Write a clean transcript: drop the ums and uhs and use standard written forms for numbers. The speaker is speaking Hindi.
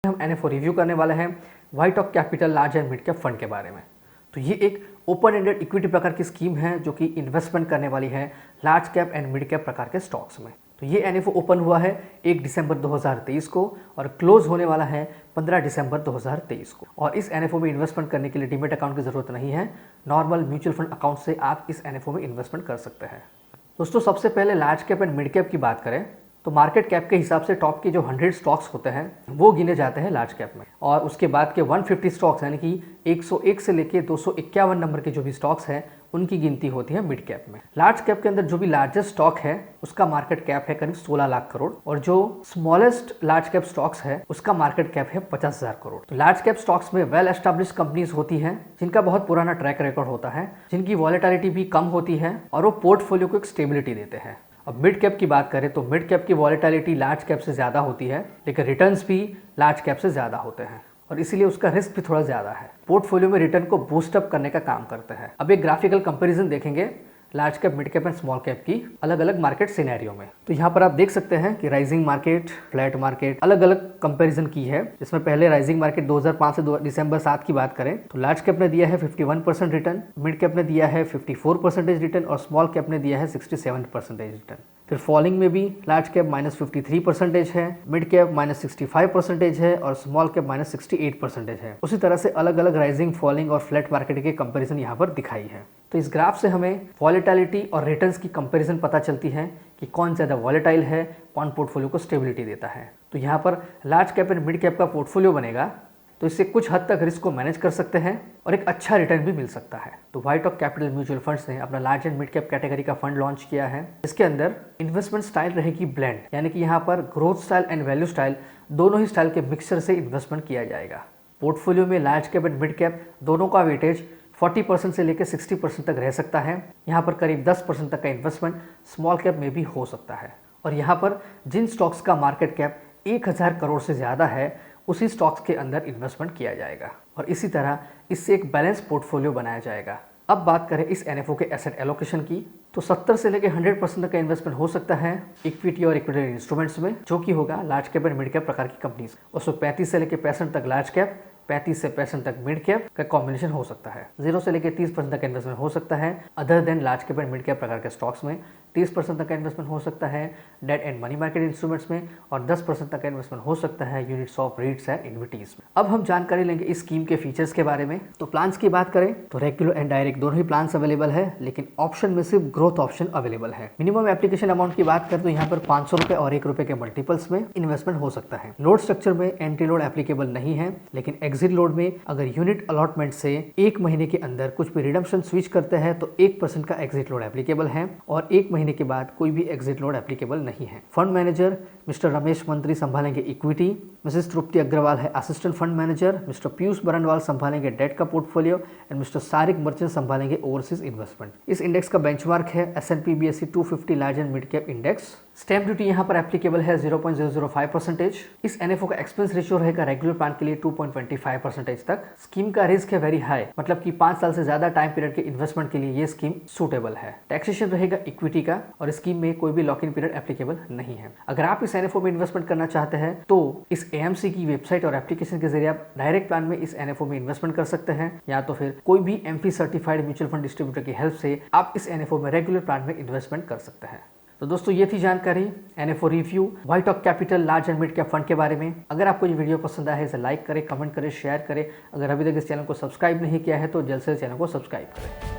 हम एनएफओ रिव्यू करने वाले हैं व्हाइट ऑक capital large and mid cap fund के बारे में। तो ये एक ओपन एंडेड इक्विटी प्रकार की स्कीम है जो कि इन्वेस्टमेंट करने वाली है large cap and mid cap प्रकार के स्टॉक्स में। तो ये एनएफओ ओपन हुआ है 1 दिसंबर 2023 को और क्लोज होने वाला है 15 दिसंबर 2023 को। और इस एनएफओ में इन्वेस्टमेंट करने के लिए डीमैट अकाउंट की ज़रूरत नहीं है, नॉर्मल म्यूचुअल फंड अकाउंट से आप इस एनएफओ में इन्वेस्टमेंट कर सकते हैं। दोस्तों, सबसे पहले large cap and mid cap की बात करें तो मार्केट कैप के हिसाब से टॉप के जो 100 स्टॉक्स होते हैं वो गिने जाते हैं लार्ज कैप में, और उसके बाद के 150 स्टॉक्स यानी कि 101 से लेके 251 नंबर के जो भी स्टॉक्स हैं उनकी गिनती होती है मिड कैप में। लार्ज कैप के अंदर जो भी लार्जेस्ट स्टॉक है उसका मार्केट कैप है करीब 16 लाख करोड़, और जो स्मॉलेस्ट लार्ज कैप स्टॉक्स है उसका मार्केट कैप है 50,000 करोड़। तो लार्ज कैप स्टॉक्स में वेल एस्टैब्लिश कंपनीज होती हैं जिनका बहुत पुराना ट्रैक रिकॉर्ड होता है, जिनकी वॉलेटिलिटी भी कम होती है और वो पोर्टफोलियो को एक स्टेबिलिटी देते हैं। अब मिड कैप की बात करें तो मिड कैप की वॉलेटिलिटी लार्ज कैप से ज़्यादा होती है, लेकिन रिटर्न्स भी लार्ज कैप से ज़्यादा होते हैं और इसीलिए उसका रिस्क भी थोड़ा ज़्यादा है। पोर्टफोलियो में रिटर्न को बूस्ट अप करने का काम करते हैं। अब एक ग्राफिकल कंपैरिजन देखेंगे large cap, mid cap and small cap की अलग अलग मार्केट सिनेरियो में। तो यहाँ पर आप देख सकते हैं कि राइजिंग मार्केट, फ्लैट मार्केट अलग अलग कंपैरिजन की है, जिसमें पहले राइजिंग मार्केट 2005 से दिसंबर 7 की बात करें तो लार्ज कैप ने दिया है 51% रिटर्न, मिड कैप ने दिया है 54% रिटर्न और स्मॉल कैप ने दिया है 67% रिटर्न। फिर फॉलिंग में भी लार्ज कैप -53% है, मिड कैप -65% है और स्मॉल कैप -68% है। उसी तरह से अलग अलग राइजिंग, फॉलिंग और फ्लैट मार्केट के कंपैरिजन यहाँ पर दिखाई है। तो इस ग्राफ से हमें वॉलेटिलिटी और रिटर्न्स की कंपैरिजन पता चलती है कि कौन ज़्यादा वॉलेटाइल है, कौन पोर्टफोलियो को स्टेबिलिटी देता है। तो यहाँ पर large cap and mid cap का पोर्टफोलियो बनेगा तो इससे कुछ हद तक रिस्क को मैनेज कर सकते हैं और एक अच्छा रिटर्न भी मिल सकता है। तो व्हाइट ऑक कैपिटल म्यूचुअल फंड्स ने अपना large and mid cap category का फंड लॉन्च किया है। इसके अंदर इन्वेस्टमेंट स्टाइल रहेगी ब्लेंड, यानी कि यहाँ पर growth style and value style दोनों ही स्टाइल के मिक्सचर से इन्वेस्टमेंट किया जाएगा। पोर्टफोलियो में large cap and mid cap दोनों का वेटेज 40% से लेकर 60% तक रह सकता है। यहाँ पर करीब 10% तक का इन्वेस्टमेंट स्मॉल कैप में भी हो सकता है। और यहाँ पर जिन स्टॉक्स का मार्केट कैप 1000 करोड़ से ज़्यादा है उसी स्टॉक्स के अंदर इन्वेस्टमेंट किया जाएगा और इसी तरह इससे एक बैलेंस पोर्टफोलियो बनाया जाएगा। अब बात करें इस एनएफओ के एसेट एलोकेशन की तो 70 से लेकर 100% तक का इन्वेस्टमेंट हो सकता है इक्विटी और इक्विटी इंस्ट्रूमेंट्स में, जो कि होगा large cap and mid cap प्रकार की कंपनीज। उसमें 35 से लेकर 65 तक लार्ज कैप, 35 से 65 तक मिड कैप का कॉम्बिनेशन हो सकता है। 0 से लेकर 30% तक का इन्वेस्टमेंट हो सकता है other than large cap and mid cap प्रकार के स्टॉक्स में। 30% तक का इन्वेस्टमेंट हो सकता है debt and money market instruments में और 10% तक का इन्वेस्टमेंट हो सकता है units of REITs and equities में। अब हम जानकारी लेंगे इस स्कीम के फीचर्स के बारे में। तो प्लान्स की बात करें तो रेगुलर एंड डायरेक्ट दोनों ही प्लान्स अवेलेबल है, लेकिन ऑप्शन में सिर्फ ग्रोथ ऑप्शन अवेलेबल है। मिनिमम एप्लीकेशन अमाउंट की बात करें तो यहाँ पर 500 रुपए और ₹1 के मल्टीपल्स में इन्वेस्टमेंट हो सकता है। लोड स्ट्रक्चर में एंट्री लोड एप्लीकेबल नहीं है, लेकिन एग्जिट लोड में अगर यूनिट अलॉटमेंट से 1 महीने के अंदर कुछ भी रिडम्पशन स्विच करते हैं तो 1% का एग्जिट लोड एप्लीकेबल है और 1 महीने के बाद कोई भी एग्जिट लोड एप्लीकेबल नहीं है। फंड मैनेजर मिस्टर रमेश मंत्री संभालेंगे इक्विटी, मिसेस तृप्ति अग्रवाल है assistant fund manager, mister Piyush Barnwal संभालेंगे डेट का portfolio and mister Sarik Merchant संभालेंगे ओवरसीज इन्वेस्टमेंट। इस इंडेक्स का बेंचमार्क है S&P BSE 250 large and mid cap index. Stamp duty यहाँ पर एप्लीकेबल है 0.005%। इस एनएफओ का एक्सपेंस रेशियो रहेगा रेगुलर प्लान के लिए 2.25% तक। स्कीम का रिस्क है वेरी हाई, मतलब कि 5 साल से ज्यादा टाइम पीरियड के इन्वेस्टमेंट के लिए ये स्कीम सूटेबल है। टैक्सेशन रहेगा इक्विटी का और स्कीम में कोई भी लॉक इन पीरियड एप्लीकेबल नहीं है। अगर आप इस एनएफओ में इन्वेस्टमेंट करना चाहते हैं तो इस AMC की वेबसाइट और एप्लीकेशन के जरिए आप डायरेक्ट प्लान में इस एनएफओ में इन्वेस्टमेंट कर सकते हैं, या तो फिर कोई भी AMFI certified mutual fund distributor की हेल्प से आप इस एनएफओ में रेगुलर प्लान में इन्वेस्टमेंट कर सकते हैं। तो दोस्तों, ये थी जानकारी एनएफओ रिव्यू व्हाइट ऑक capital large and mid cap fund के बारे में। अगर आपको ये वीडियो पसंद आया है इसे लाइक करें, कमेंट करें, शेयर करें। अगर अभी तक इस चैनल को सब्सक्राइब नहीं किया है तो जल्द से चैनल को सब्सक्राइब करें।